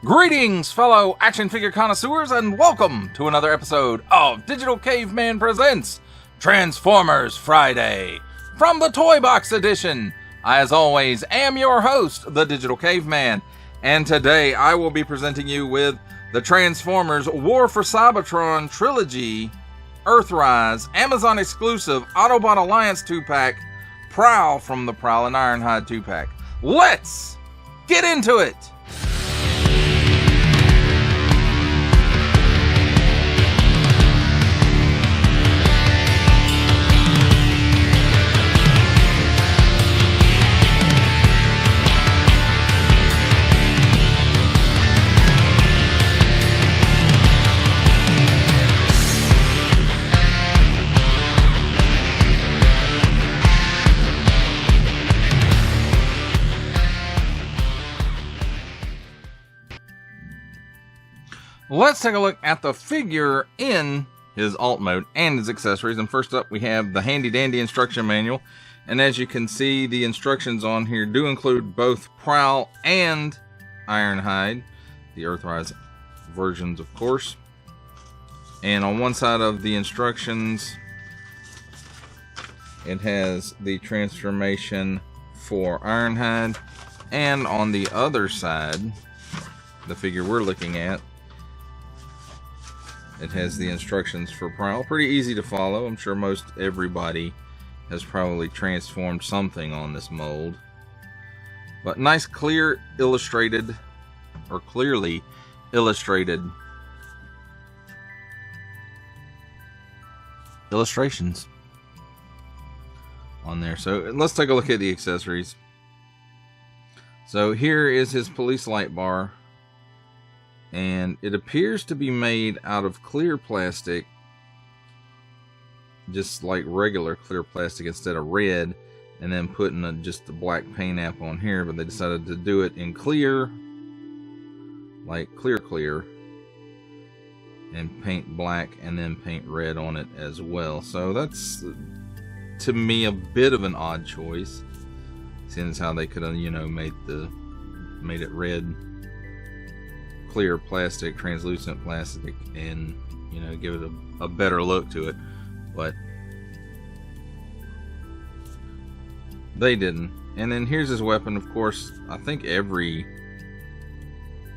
Greetings, fellow action figure connoisseurs, and welcome to another episode of Digital Caveman Presents Transformers Friday from the Toybox edition. I, as always, am your host, the Digital Caveman, and today I will be presenting you with the Transformers War for Cybertron Trilogy, Earthrise, Amazon exclusive Autobot Alliance 2-pack, Prowl from the Prowl and Ironhide 2-pack. Let's get into it! Let's take a look at the figure in his alt mode and his accessories. And first up, we have the handy dandy instruction manual. And as you can see, the instructions on here do include both Prowl and Ironhide, the Earthrise versions, of course. And on one side of the instructions, it has the transformation for Ironhide. And on the other side, the figure we're looking at, it has the instructions for Prowl. Pretty easy to follow. I'm sure most everybody has probably transformed something on this mold. But nice, clear, illustrated, or clearly illustrated illustrations on there. So let's take a look at the accessories. So here is his police light bar. And it appears to be made out of clear plastic, just like regular clear plastic instead of red, and then putting just the black paint app on here. But they decided to do it in clear, like clear, and paint black and then paint red on it as well. So that's, to me, a bit of an odd choice, seeing as how they could have, made it red. Clear plastic, translucent plastic, and give it a better look to it, but they didn't. And then here's his weapon. Of course, I think every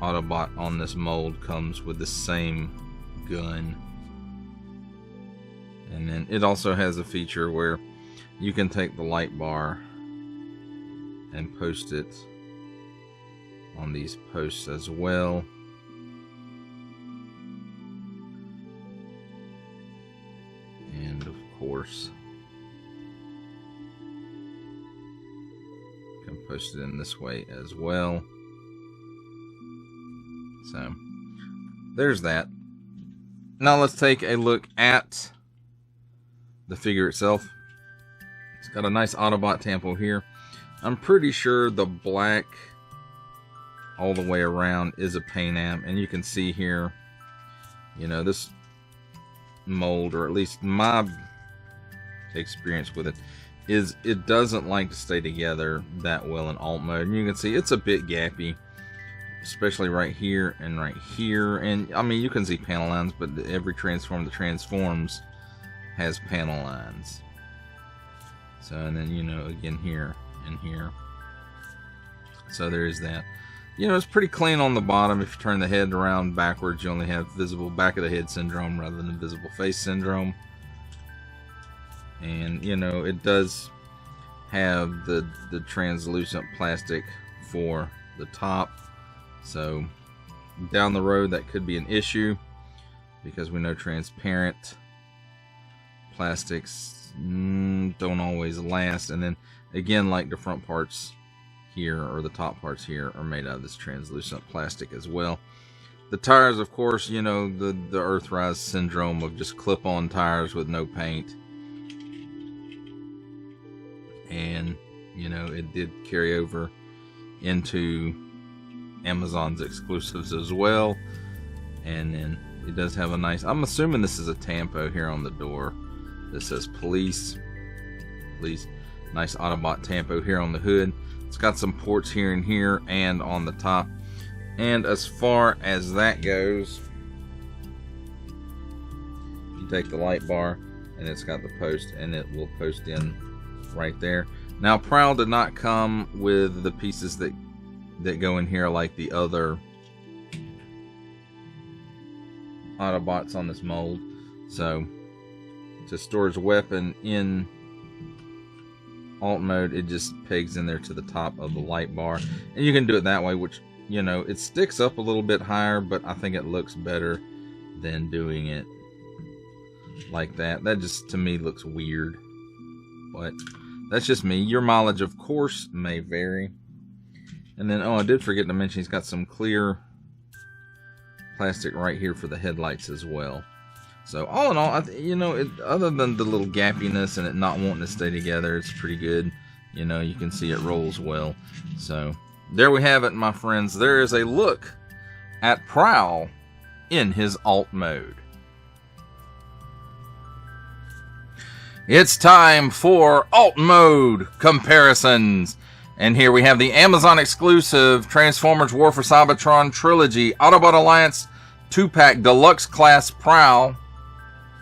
Autobot on this mold comes with the same gun. And then it also has a feature where you can take the light bar and post it on these posts as well. And of course, you can post it in this way as well. So there's that. Now let's take a look at the figure itself. It's got a nice Autobot tempo here. I'm pretty sure the black all the way around is a paint app, and you can see here, this mold, or at least my experience with it, is it doesn't like to stay together that well in alt mode. And you can see it's a bit gappy, especially right here and right here. And I mean, you can see panel lines, but every transform that transforms has panel lines. So, and then again here and here. So there is that. It's pretty clean on the bottom. If you turn the head around backwards, you only have visible back of the head syndrome rather than visible face syndrome. And, it does have the translucent plastic for the top. So, down the road, that could be an issue, because we know transparent plastics don't always last. And then, again, like the front parts here, or the top parts here, are made out of this translucent plastic as well. The tires, of course, the Earthrise syndrome of just clip-on tires with no paint. And, it did carry over into Amazon's exclusives as well. And then it does have a nice, I'm assuming this is a tampo here on the door. This says police. Nice Autobot tampo here on the hood. It's got some ports here and here and on the top. And as far as that goes, you take the light bar and it's got the post, and it will post in right there. Now, Prowl did not come with the pieces that go in here like the other Autobots on this mold. So to store his weapon in alt mode, it just pegs in there to the top of the light bar, and you can do it that way, which, you know, it sticks up a little bit higher, but I think it looks better than doing it like that. That just, to me, looks weird, but that's just me. Your mileage, of course, may vary. And then, oh, I did forget to mention, he's got some clear plastic right here for the headlights as well. So all in all, you know, other than the little gappiness and it not wanting to stay together, it's pretty good. You know, you can see it rolls well. So there we have it, my friends. There is a look at Prowl in his alt mode. It's time for alt mode comparisons. And here we have the Amazon exclusive Transformers War for Cybertron Trilogy Autobot Alliance 2-pack Deluxe Class Prowl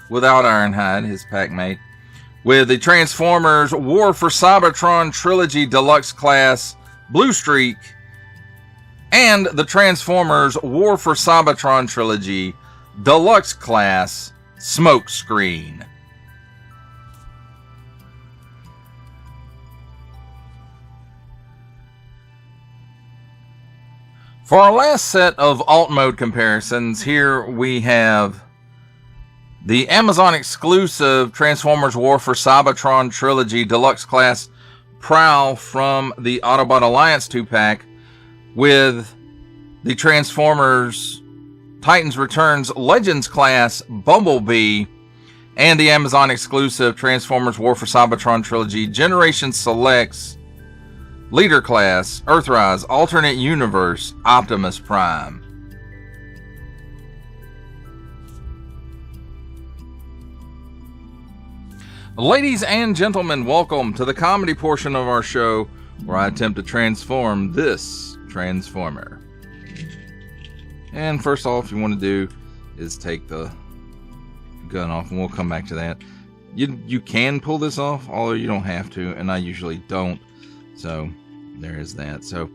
without Ironhide, his pack mate, with the Transformers War for Cybertron Trilogy Deluxe Class Blue Streak, and the Transformers War for Cybertron Trilogy Deluxe Class Smoke Screen. For our last set of alt mode comparisons, here we have the Amazon exclusive Transformers War for Cybertron Trilogy Deluxe Class Prowl from the Autobot Alliance 2-pack with the Transformers Titans Returns Legends Class Bumblebee and the Amazon exclusive Transformers War for Cybertron Trilogy Generation Selects Leader Class Earthrise Alternate Universe Optimus Prime. Ladies and gentlemen, welcome to the comedy portion of our show where I attempt to transform this Transformer. And first off, you want to do is take the gun off, and we'll come back to that. You can pull this off, although you don't have to, and I usually don't. So there is that. So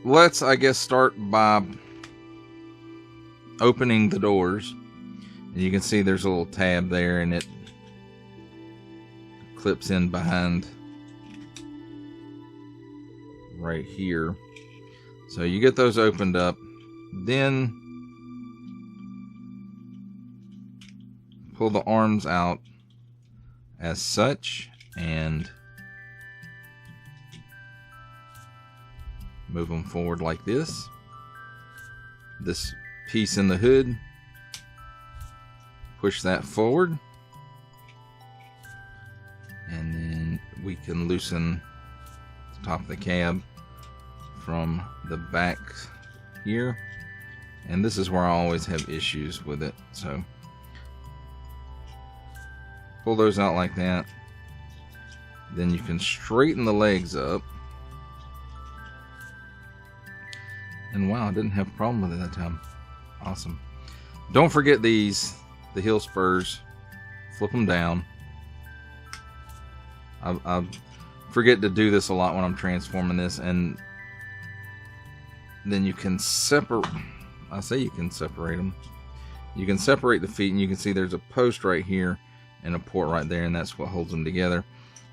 let's, I guess, start by opening the doors. And you can see there's a little tab there, and it clips in behind right here. So you get those opened up, then pull the arms out as such and move them forward like this. This piece in the hood, push that forward, and then we can loosen the top of the cab from the back here. And this is where I always have issues with it. So pull those out like that. Then you can straighten the legs up. And wow, I didn't have a problem with it that time. Awesome. Don't forget these, the heel spurs. Flip them down. I forget to do this a lot when I'm transforming this, and then you can separate. I say you can separate them. You can separate the feet, and you can see there's a post right here and a port right there, and that's what holds them together.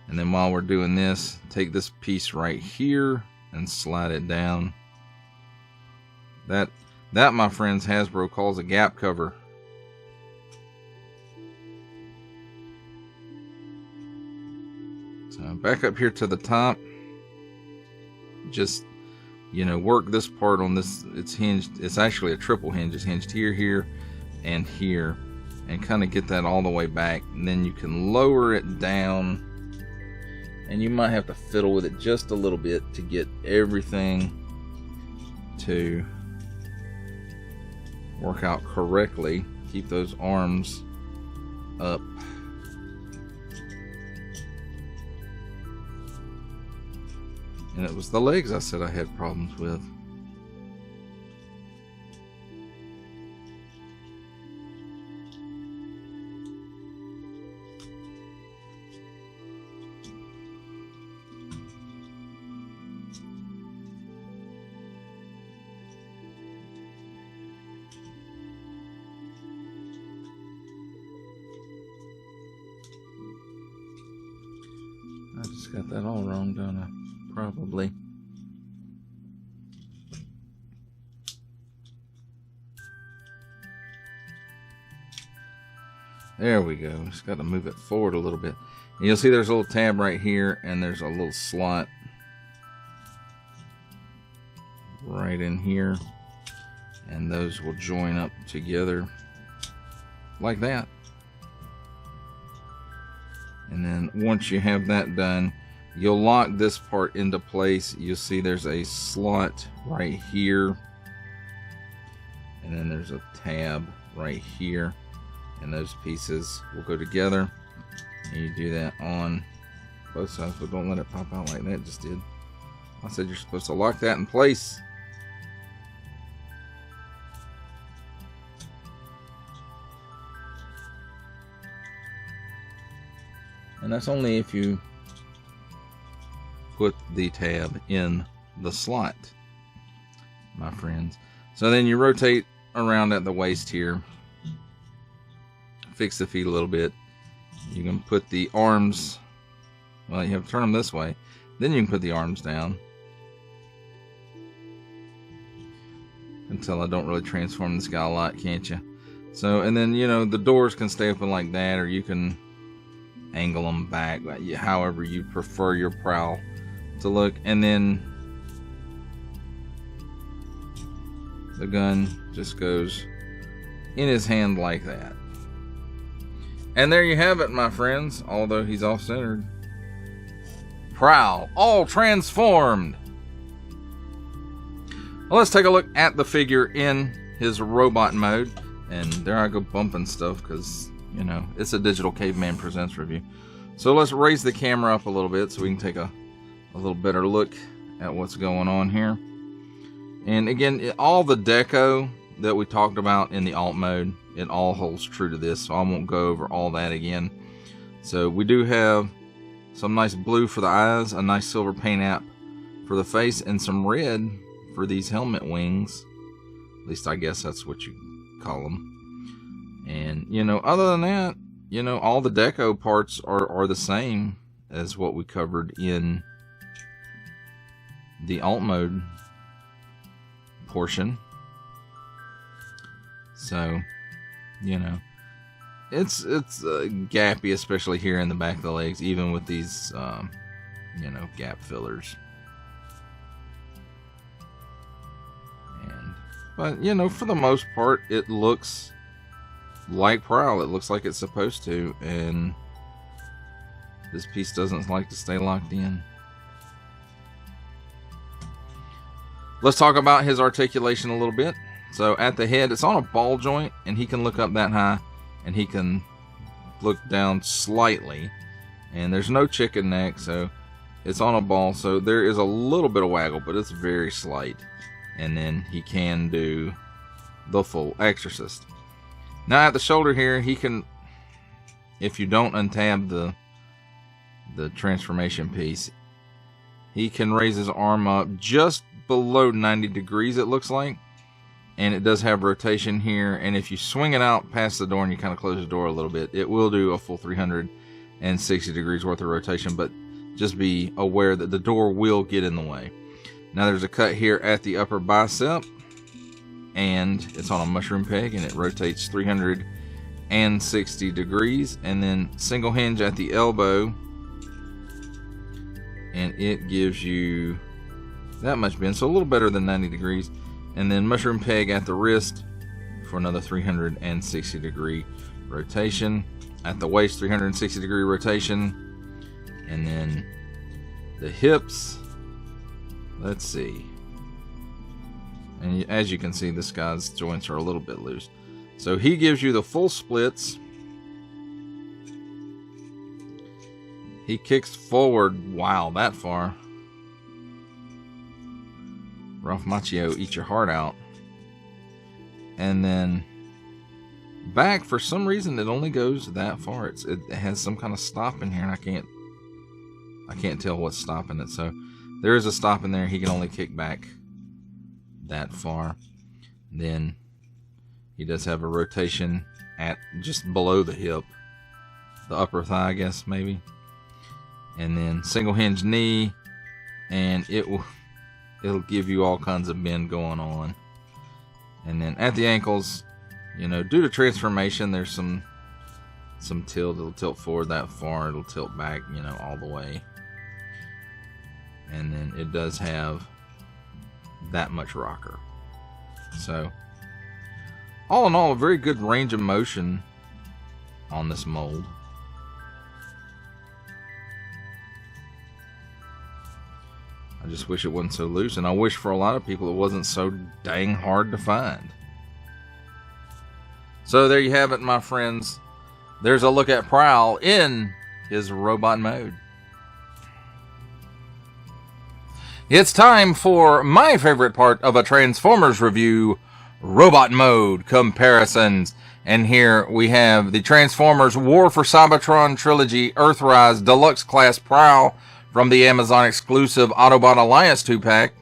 And then while we're doing this, take this piece right here and slide it down. That my friends, Hasbro calls a gap cover. So back up here to the top, just, you know, work this part on this. It's hinged. It's actually a triple hinge. It's hinged here, here, and here, and kind of get that all the way back. And then you can lower it down, and you might have to fiddle with it just a little bit to get everything to work out correctly. Keep those arms up. And it was the legs I said I had problems with. I just got that all wrong, don't I? Probably. There we go. Just got to move it forward a little bit. And you'll see there's a little tab right here, and there's a little slot right in here. And those will join up together like that. And then once you have that done, you'll lock this part into place. You'll see there's a slot right here. And then there's a tab right here. And those pieces will go together. And you do that on both sides, but don't let it pop out like that just did. I said you're supposed to lock that in place. And that's only if you put the tab in the slot, my friends. So then you rotate around at the waist here. Fix the feet a little bit. You can put the arms, well, you have to turn them this way. Then you can put the arms down. You can tell I don't really transform this guy a lot, can't you? So, and then, you know, the doors can stay open like that, or you can angle them back, however you prefer your prowl to look. And then the gun just goes in his hand like that. And there you have it, my friends, although he's off-centered. Prowl, all transformed. Well, let's take a look at the figure in his robot mode. And there I go bumping stuff because, you know, it's a Digital Caveman Presents review. So let's raise the camera up a little bit so we can take a little better look at what's going on here. And again, all the deco that we talked about in the alt mode, it all holds true to this, so I won't go over all that again. So we do have some nice blue for the eyes, a nice silver paint app for the face, and some red for these helmet wings. At least I guess that's what you call them. And, you know, other than that, you know, all the deco parts are the same as what we covered in the alt mode portion. So, you know, it's gappy, especially here in the back of the legs, even with these, you know, gap fillers. But, you know, for the most part, it looks like Prowl. It looks like it's supposed to, and this piece doesn't like to stay locked in. Let's talk about his articulation a little bit. So at the head, it's on a ball joint, and he can look up that high, and he can look down slightly. And there's no chicken neck, so it's on a ball, so there is a little bit of waggle, but it's very slight. And then he can do the full Exorcist. Now at the shoulder here, he can, if you don't untab the transformation piece, he can raise his arm up just below 90 degrees, it looks like. And it does have rotation here, and if you swing it out past the door and you kind of close the door a little bit, it will do a full 360 degrees worth of rotation, but just be aware that the door will get in the way. Now there's a cut here at the upper bicep, and it's on a mushroom peg, and it rotates 360 degrees, and then single hinge at the elbow, and it gives you that much bend, so a little better than 90 degrees. And then mushroom peg at the wrist for another 360 degree rotation. At the waist, 360 degree rotation. And then the hips, let's see. And as you can see, this guy's joints are a little bit loose. So he gives you the full splits. He kicks forward, wow, that far. Ralph Macchio, Eat Your Heart Out. And then back, for some reason, it only goes that far. It has some kind of stop in here, and I can't tell what's stopping it. So there is a stop in there. He can only kick back that far. Then he does have a rotation at just below the hip, the upper thigh, I guess, maybe. And then single hinge knee, and it'll give you all kinds of bend going on. And then at the ankles, you know, due to transformation, there's some tilt. It'll tilt forward that far. It'll tilt back, you know, all the way. And then it does have that much rocker. So, all in all, a very good range of motion on this mold. I just wish it wasn't so loose, and I wish for a lot of people it wasn't so dang hard to find. So there you have it, my friends. There's a look at Prowl in his robot mode. It's time for my favorite part of a Transformers review, robot mode comparisons. And here we have the Transformers War for Cybertron Trilogy Earthrise Deluxe Class Prowl from the Amazon exclusive Autobot Alliance 2-pack,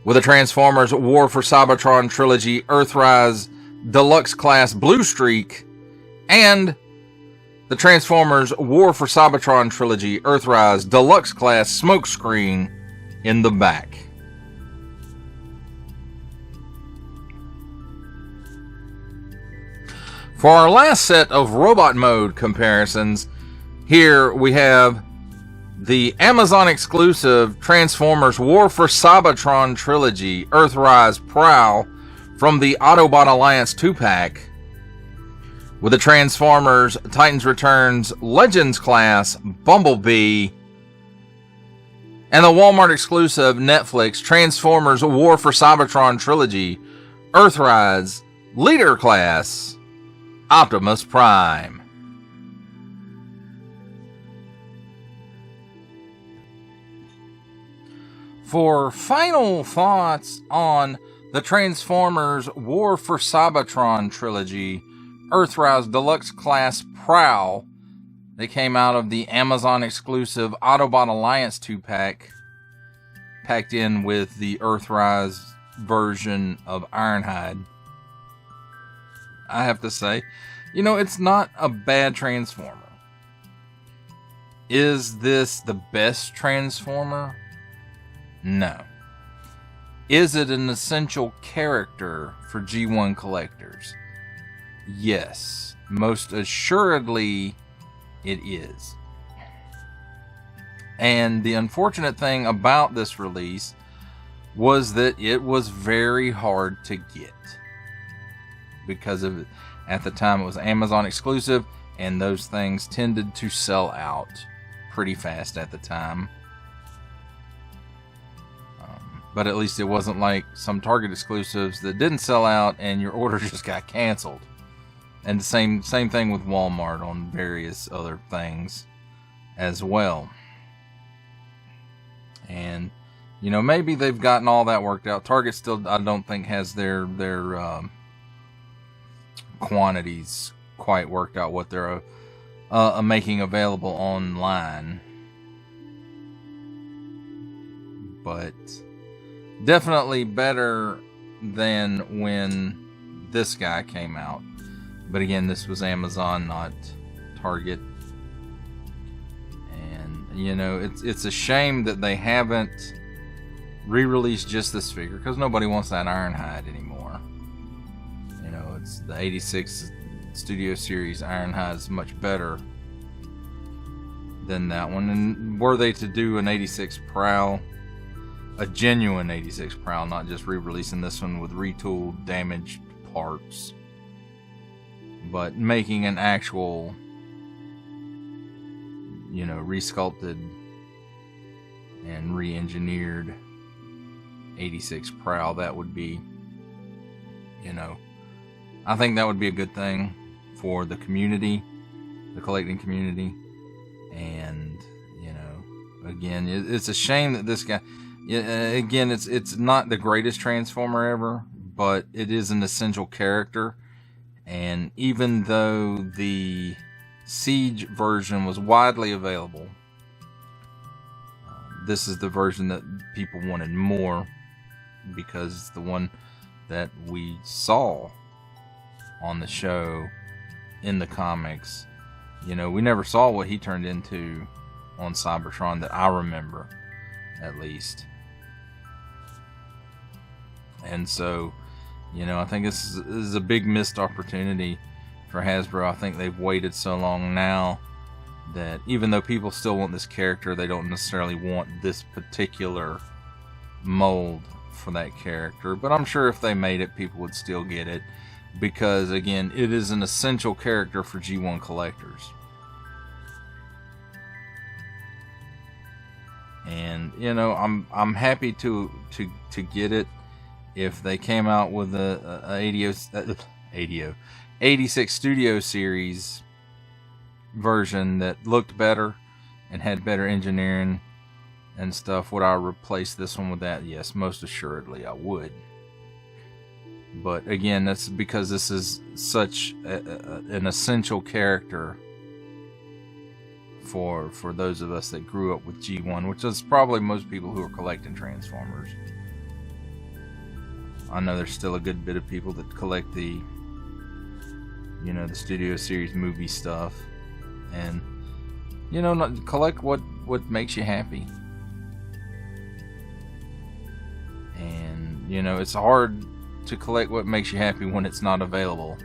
with the Transformers War for Cybertron Trilogy Earthrise Deluxe Class Blue Streak, and the Transformers War for Cybertron Trilogy Earthrise Deluxe Class Smokescreen in the back. For our last set of robot mode comparisons, here we have the Amazon exclusive Transformers War for Cybertron Trilogy Earthrise Prowl from the Autobot Alliance 2-pack, with the Transformers Titans Returns Legends Class Bumblebee, and the Walmart exclusive Netflix Transformers War for Cybertron Trilogy Earthrise Leader Class Optimus Prime. For final thoughts on the Transformers War for Cybertron Trilogy Earthrise Deluxe Class Prowl, they came out of the Amazon exclusive Autobot Alliance 2-pack, packed in with the Earthrise version of Ironhide. I have to say, you know, it's not a bad Transformer. Is this the best Transformer? No. Is it an essential character for G1 collectors? Yes. Most assuredly, it is. And the unfortunate thing about this release was that it was very hard to get. Because of, at the time, it was Amazon exclusive, and those things tended to sell out pretty fast at the time. But at least it wasn't like some Target exclusives that didn't sell out and your order just got canceled. And the same thing with Walmart on various other things as well. And, you know, maybe they've gotten all that worked out. Target still, I don't think, has their quantities quite worked out, what they're making available online. But definitely better than when this guy came out. But again, this was Amazon, not Target. And, you know, it's a shame that they haven't re-released just this figure, because nobody wants that Ironhide anymore. You know, it's the 86 Studio Series Ironhide is much better than that one. And were they to do an 86 Prowl, a genuine 86 Prowl, not just re-releasing this one with retooled, damaged parts, but making an actual, you know, resculpted and re-engineered 86 Prowl, that would be, you know, I think that would be a good thing for the community, the collecting community. And, you know, again, it's a shame that this guy, again, it's not the greatest Transformer ever, but it is an essential character. And even though the Siege version was widely available, this is the version that people wanted more, because it's the one that we saw on the show in the comics. You know, we never saw what he turned into on Cybertron that I remember, at least. And so, you know, I think this is a big missed opportunity for Hasbro. I think they've waited so long now that even though people still want this character, they don't necessarily want this particular mold for that character. But I'm sure if they made it, people would still get it, because again, it is an essential character for G1 collectors. And you know, I'm happy to get it. If they came out with a 86 Studio Series version that looked better and had better engineering and stuff, would I replace this one with that? Yes, most assuredly I would. But again, that's because this is such an essential character for those of us that grew up with G1, which is probably most people who are collecting Transformers. I know there's still a good bit of people that collect the, you know, the Studio Series movie stuff, and you know, collect what makes you happy. And you know, it's hard to collect what makes you happy when it's not available,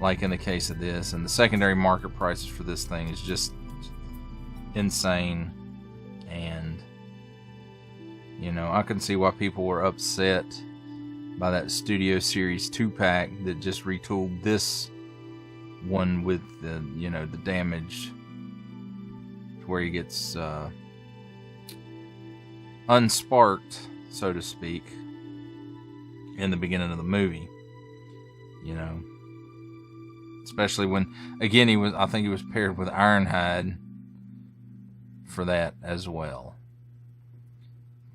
like in the case of this. And the secondary market prices for this thing is just insane. And you know, I can see why people were upset by that Studio Series 2-pack that just retooled this one with the, you know, the damage where he gets unsparked, so to speak, in the beginning of the movie. You know, especially when, again, I think he was paired with Ironhide for that as well.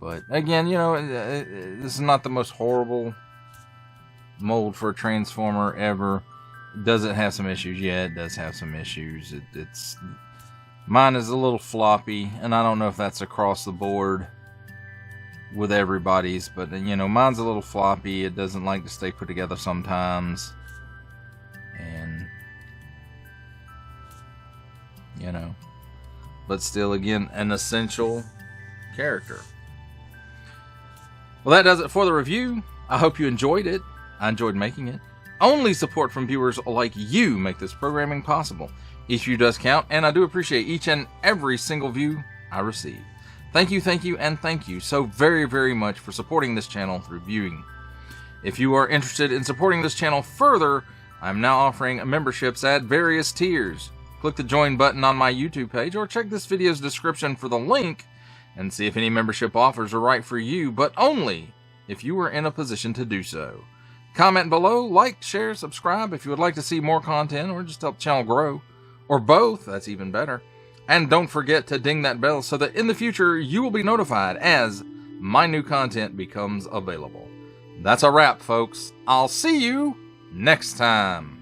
But again, you know, this is not the most horrible mold for a Transformer ever. Does it have some issues? Yeah, it does have some issues. It's mine is a little floppy, and I don't know if that's across the board with everybody's, but you know, mine's a little floppy. It doesn't like to stay put together sometimes, and you know, but still, again, an essential character. Well, that does it for the review. I hope you enjoyed it. I enjoyed making it. Only support from viewers like you make this programming possible. Each view does count, and I do appreciate each and every single view I receive. Thank you, and thank you so very, very much for supporting this channel through viewing. If you are interested in supporting this channel further, I'm now offering memberships at various tiers. Click the join button on my YouTube page, or check this video's description for the link and see if any membership offers are right for you, but only if you are in a position to do so. Comment below, like, share, subscribe if you would like to see more content or just help the channel grow, or both, that's even better. And don't forget to ding that bell so that in the future you will be notified as my new content becomes available. That's a wrap, folks. I'll see you next time.